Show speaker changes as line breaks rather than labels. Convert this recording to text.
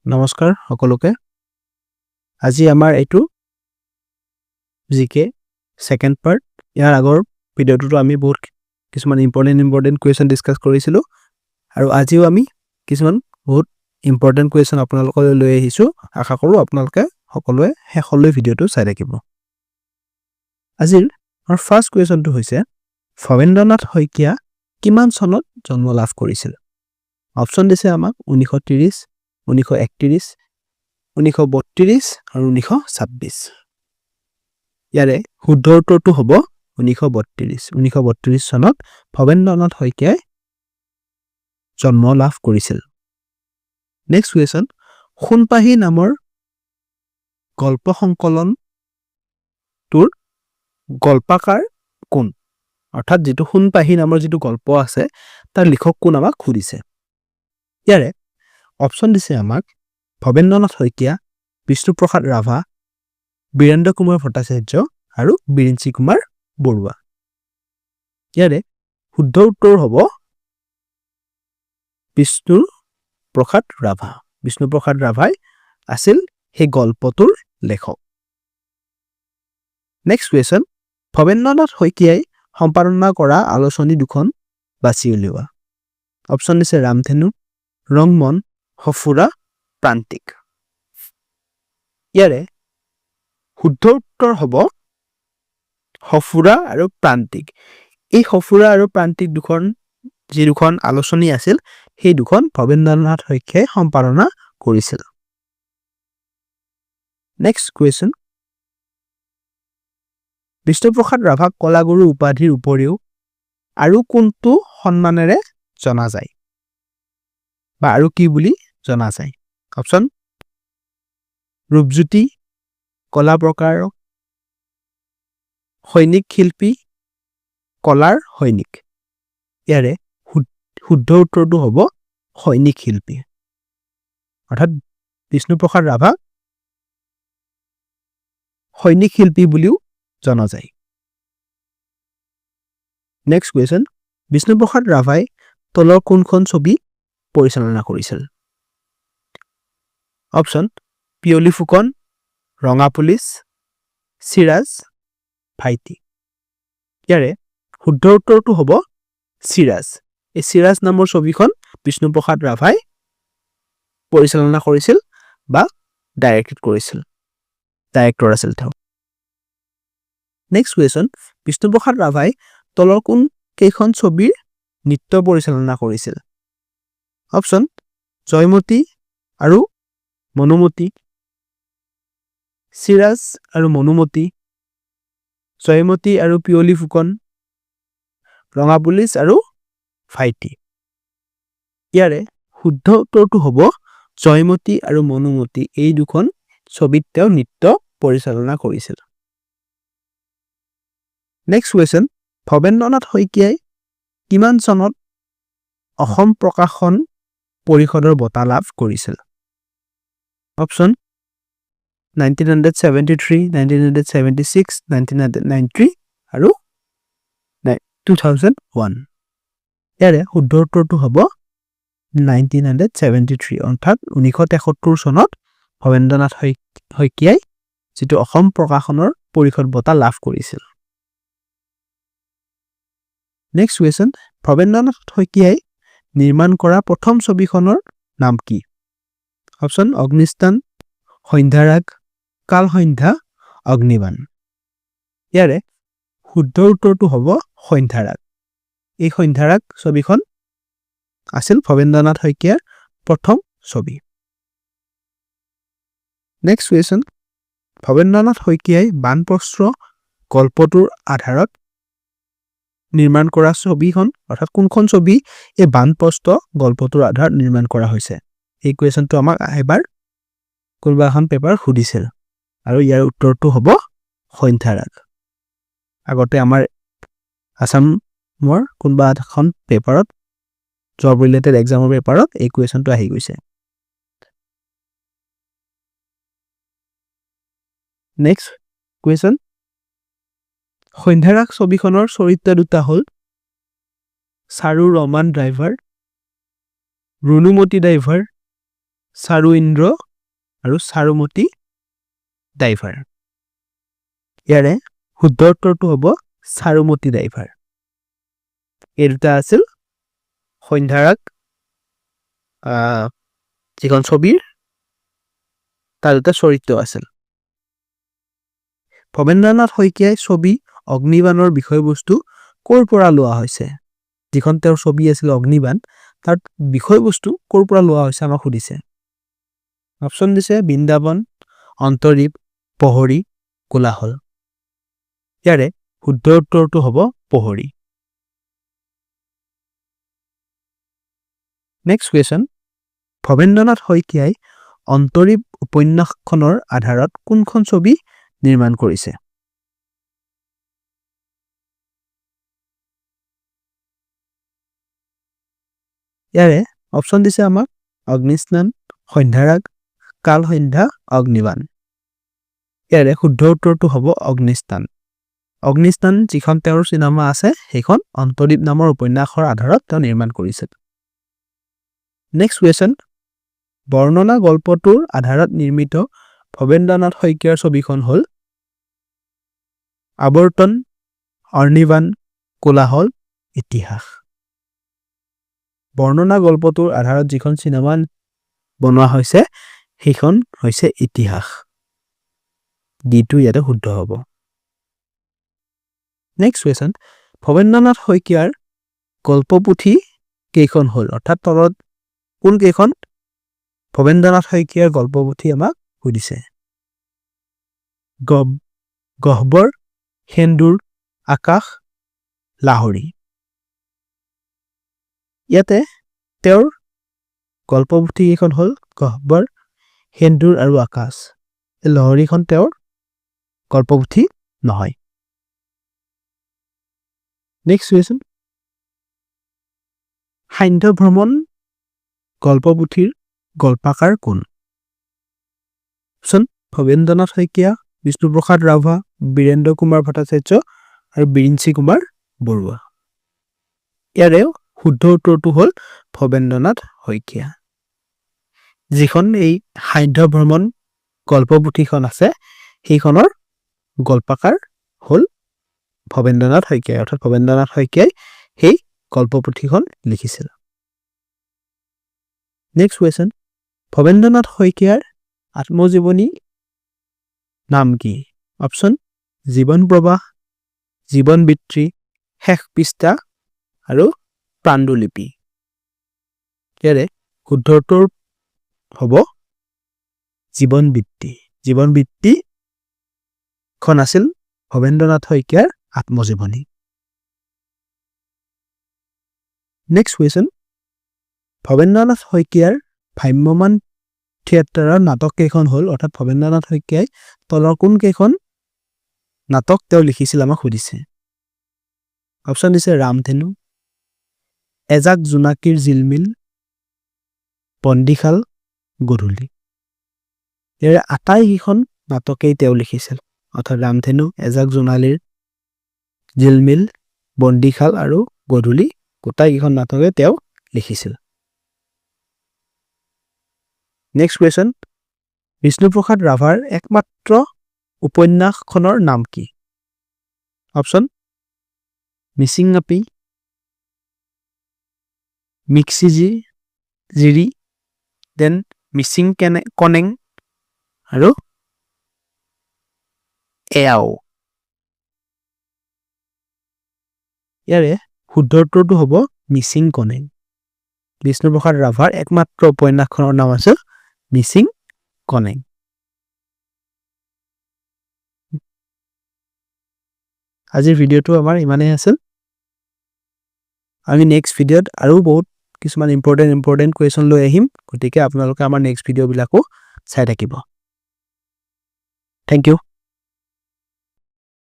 নমস্কাৰ সকলোকে আজি আমাৰ এইটো জিকে সেকেন্ড পাৰ্ট ইয়াৰ আগৰ ভিডিওটো আমি বহুত কিছুমান ইম্পৰ্টেন্ট কোৱেশ্চন ডিসকাস কৰিছিলো আৰু আজিও আমি কিছুমান বহুত ইম্পৰ্টেন্ট কোৱেশ্চন আপোনালোকলৈ লৈ আহিছো আশা কৰো আপোনালোকে সকলোৱে হেকলৈ ভিডিওটো চাই থাকিব আজিৰ আমাৰ ফাৰ্স্ট কোৱেশ্চনটো হৈছে ভবেন্দ্ৰনাথ শইকীয়া কিমান চনত জন্ম লাভ কৰিছিল অপচন দিছে আমাক 1930 1931 1932 আৰু 1926 ইয়াৰে শুদ্ধ উত্তৰটো হ'ব 1932 চনত ভবেন্দ্ৰনাথ শইকীয়াই জন্ম লাভ কৰিছিল নেক্সট কোৱেশ্চন খুনপাহি নামৰ গল্প সংকলন তোৰ গল্পকাৰ কোন অৰ্থাৎ যেটো খুনপাহি নামৰ যেটো গল্প আছে তাৰ লিখক কোন আমাক খুদিছে ইয়াৰে অপচন দিছে আমাক ভবেন্দ্ৰনাথ শইকীয়া বিষ্ণুপ্ৰসাদ ৰাভা বীৰেন্দ্ৰ কুমাৰ ভট্টাচাৰ্য আৰু বিৰিঞ্চি কুমাৰ বৰুৱা ইয়াৰে শুদ্ধ উত্তৰ হ'ব বিষ্ণুপ্ৰসাদ ৰাভাই আছিল সেই গল্পটোৰ লেখক নেক্সট কোৱেশ্চন ভবেন্দ্ৰনাথ শইকীয়াই সম্পাদনা কৰা আলোচনী দুখন বাছি উলিওৱা অপচন দিছে ৰামধেনু ৰংমন সফুৰা প্ৰান্তিক ইয়াৰে শুদ্ধ উত্তৰ হ'ব সফুৰা আৰু প্ৰান্তিক এই সফুৰা আৰু প্ৰান্তিক দুখন যি দুখন আলোচনী আছিল সেই দুখন ভবেন্দ্ৰনাথ শইকীয়াই সম্পাদনা কৰিছিল নেক্সট কোৱেশ্চন বিষ্ণুপ্ৰসাদ ৰাভাক কলাগুৰু উপাধিৰ উপৰিও আৰু কোনটো সন্মানেৰে জনা যায় বা আৰু কি বুলি জনা যায় অপচন ৰূপজ্যোতি কলা প্ৰকাৰক সৈনিক শিল্পী কলাৰ সৈনিক ইয়াৰে শুদ্ধ উত্তৰটো হ'ব সৈনিক শিল্পী অৰ্থাৎ বিষ্ণুপ্ৰসাদ ৰাভা সৈনিক শিল্পী বুলিও জনা যায় নেক্সট কোৱেশ্চন বিষ্ণুপ্ৰসাদ ৰাভাই তলৰ কোনখন ছবি পৰিচালনা কৰিছিল অপচন পিয়লি ফুকন ৰঙা পুলিচ সিৰাজ ভাইটি ইয়াৰে শুদ্ধ উত্তৰটো হ'ব সিৰাজ এই সিৰাজ নামৰ ছবিখন বিষ্ণুপ্ৰসাদ ৰাভাই পৰিচালনা কৰিছিল বা ডাইৰেক্ট কৰিছিল ডাইৰেক্টৰ আছিল তেওঁ নেক্সট কোৱেশ্চন বিষ্ণুপ্ৰসাদ ৰাভাই তলৰ কোন কেইখন ছবিৰ নৃত্য পৰিচালনা কৰিছিল অপচন জয়মতী আৰু মনুমতী সিৰাজ আৰু মনুমতী জয়মতী আৰু পিয়লি ফুকন ৰঙা পুলিচ আৰু ভাইটি ইয়াৰে শুদ্ধ উত্তৰটো হ'ব জয়মতী আৰু মনুমতী এই দুখন ছবিত তেওঁ নৃত্য পৰিচালনা কৰিছিল নেক্সট কোৱেশ্চন ভবেন্দ্ৰনাথ শইকীয়াই কিমান চনত অসম প্ৰকাশন পৰিষদৰ বঁটা লাভ কৰিছিল অপচন 1973 1976 1993 আৰু 2001 ইয়াৰে শুদ্ধ উত্তৰটো হ'ব 1973 অৰ্থাৎ 1973 চনত ভবেন্দ্ৰনাথ শইকীয়াই যেটো অসম প্ৰকাশনৰ পৰিষদ বঁটা লাভ কৰিছিল নেক্সট কোৱেশ্চন ভবেন্দ্ৰনাথ শইকীয়াই নিৰ্মাণ কৰা প্ৰথম ছবিখনৰ নাম কি অপচন অগ্নিস্থান সন্ধ্যাৰাগ কাল সন্ধ্যা অগ্নিবাণ ইয়াৰে শুদ্ধ উত্তৰটো হ'ব সন্ধ্যাৰাগ এই সন্ধ্যাৰাগ ছবিখন আছিল ভবেন্দ্ৰনাথ শইকীয়াৰ প্ৰথম ছবি নেক্সট কোৱেশ্চন ভবেন্দ্ৰনাথ শইকীয়াই বানপ্ৰস্থ গল্পটোৰ আধাৰত নিৰ্মাণ কৰা ছবিখন অৰ্থাৎ কোনখন ছবি এই বানপ্ৰস্থ গল্পটোৰ আধাৰত নিৰ্মাণ কৰা হৈছে এই কোৱেশ্চনটো আমাক এবাৰ কোনোবা এখন পেপাৰ খুদিছিল আৰু ইয়াৰ উত্তৰটো হ'ব সন্ধ্যাৰাগ আগতে আমাৰ আসামৰ কোনোবা এখন পেপাৰত জব ৰিলেটেড এক্সামৰ পেপাৰত এই কোৱেশ্চনটো আহি গৈছে নেক্সট কোৱেশ্চন সন্ধ্যাৰাগ ছবিখনৰ চৰিত্ৰ দুটা হ'ল চাৰু ৰমান ড্ৰাইভাৰ ৰুনুমতি ড্ৰাইভাৰ চাৰু ইন্দ্ৰ আৰু চাৰুমতি ড্ৰাইভাৰ। ইয়াৰে শুদ্ধ উত্তৰটো হ'ব চাৰুমতি ড্ৰাইভাৰ। এই দুটা আছিল সন্ধ্যাৰাগ যিখন ছবিৰ তাৰ দুটা চৰিত্ৰ আছিল। ভৱেন্দ্ৰনাথ শইকীয়াই ছবি অগ্নিবাণৰ বিষয়বস্তু ক'ৰ পৰা লোৱা হৈছে? যিখন তেওঁৰ ছবি আছিল অগ্নিবাণ, তাৰ বিষয়বস্তু ক'ৰ পৰা লোৱা হৈছে আমাক সুধিছে। অপশ্যন দিছে বৃন্দাবন, অন্তৰীপ, পহৰী, কোলাহল। ইয়াৰে শুদ্ধ উত্তৰটো হ'ব পহৰী। নেক্সট কুৱেশ্যন, ভৱেন্দ্ৰনাথ শইকীয়াই অন্তৰীপ উপন্যাসখনৰ আধাৰত কোনখন ছবি নিৰ্মাণ কৰিছে? ইয়াৰে অপশ্যন দিছে আমাক অগ্নিস্নান, সন্ধ্যাৰাগ, কাল সন্ধ্যা, অগ্নিবাণ। ইয়াৰে শুদ্ধ উত্তৰটো হ'ব অগ্নিস্নান। অগ্নিস্নান যিখন তেওঁৰ চিনেমা আছে সেইখন অন্তৰীপ নামৰ উপন্যাসৰ আধাৰত তেওঁ নিৰ্মাণ কৰিছিল। নেক্সট কুৱেশ্যন, বৰ্ণনা গল্পটোৰ আধাৰত নিৰ্মিত ভৱেন্দ্ৰনাথ শইকীয়াৰ ছবিখন হ'ল আৱৰ্তন, অগ্নিবাণ, কোলাহল, ইতিহাস। বৰ্ণনা গল্পটোৰ আধাৰত যিখন চিনেমা বনোৱা হৈছে সেইখন হৈছে ইতিহাস। ডিটো ইয়াতে শুদ্ধ হ'ব। নেক্সট কুৱেশ্যন, ভৱেন্দ্ৰনাথ শইকীয়াৰ গল্পপুথি কেইখন হ'ল? অৰ্থাৎ তলত কোন কেইখন ভৱেন্দ্ৰনাথ শইকীয়াৰ গল্পপুথি আমাক সুধিছে। গহ্বৰ, সেন্দুৰ, আকাশ, লাহৰী। ইয়াতে তেওঁৰ গল্পপুথি কেইখন হ'ল গহ্বৰ, সেন্দুৰ আৰু আকাশ। লাহৰীখন তেওঁৰ গল্পপুথি নহয়। নেক্সট কুৱেশ্যন, সান্ধ্য ভ্ৰমণ গল্পপুথিৰ গল্পকাৰ কোন? অপশ্যন ভৱেন্দ্ৰনাথ শইকীয়া, বিষ্ণুপ্ৰসাদ ৰাভা, বীৰেন্দ্ৰ কুমাৰ ভট্টাচাৰ্য আৰু বিৰিঞ্চি কুমাৰ বৰুৱা। ইয়াৰে শুদ্ধ উত্তৰটো হ'ল ভৱেন্দ্ৰনাথ শইকীয়া। যিখন এই সান্ধ্য ভ্ৰমণ গল্পপুথিখন আছে সেইখনৰ গল্পকাৰ হ'ল ভৱেন্দ্ৰনাথ শইকীয়া। অৰ্থাৎ ভৱেন্দ্ৰনাথ শইকীয়াই সেই গল্পপুথিখন লিখিছিল। নেক্সট কুৱেশ্যন, ভৱেন্দ্ৰনাথ শইকীয়াৰ আত্মজীৱনী নাম কি? অপশ্যন জীৱন প্ৰবাহ, জীৱন বৃত্তি, শেষ পৃষ্ঠা আৰু প্ৰাণ্ডুলিপি। ইয়াৰে শুদ্ধ উত্তৰ হ'ব জীৱন বৃত্তি। জীৱন বৃত্তিখন আছিল ভৱেন্দ্ৰনাথ শইকীয়াৰ আত্মজীৱনী। নেক্সট কুৱেশ্যন, ভৱেন্দ্ৰনাথ শইকীয়াৰ ভ্ৰাম্যমান থিয়েটাৰৰ নাটক কেইখন হ'ল? অৰ্থাৎ ভৱেন্দ্ৰনাথ শইকীয়াই তলৰ কোন কেইখন নাটক তেওঁ লিখিছিল আমাক সুধিছে। অপশ্যন দিছে ৰামধেনু, এজাক জোনাকীৰ জিলমিল, বন্দীশাল, গধূলি। ইয়াৰে আটাইকেইখন নাটকেই তেওঁ লিখিছিল। অৰ্থাৎ ৰামধেনু, এজাক জোনালীৰ জিলমিল, বন্দীশাল আৰু গধূলি গোটাইকেইখন নাটকে তেওঁ লিখিছিল। নেক্সট কুৱেশ্যন, বিষ্ণুপ্ৰসাদ ৰাভাৰ একমাত্ৰ উপন্যাসখনৰ নাম কি? অপশ্যন মিচিং আপী, মিক্সিজি জিৰি, দেন মিচিং কনেং আৰু এয়াও। ইয়াৰে শুদ্ধ উত্তৰটো হ'ব মিচিং কনেং। বিষ্ণুপ্ৰসাদ ৰাভাৰ একমাত্ৰ উপন্যাসখনৰ নাম আছিল মিচিং কনেং। আজিৰ ভিডিঅ'টো আমাৰ ইমানেই আছিল। আমি নেক্সট ভিডিঅ'ত আৰু বহুত কিছুমান ইম্পৰ্টেণ্ট কুৱেশ্যন লৈ আহিম। গতিকে আপোনালোকে আমাৰ নেক্সট ভিডিঅ'বিলাকো চাই থাকিব। Thank U.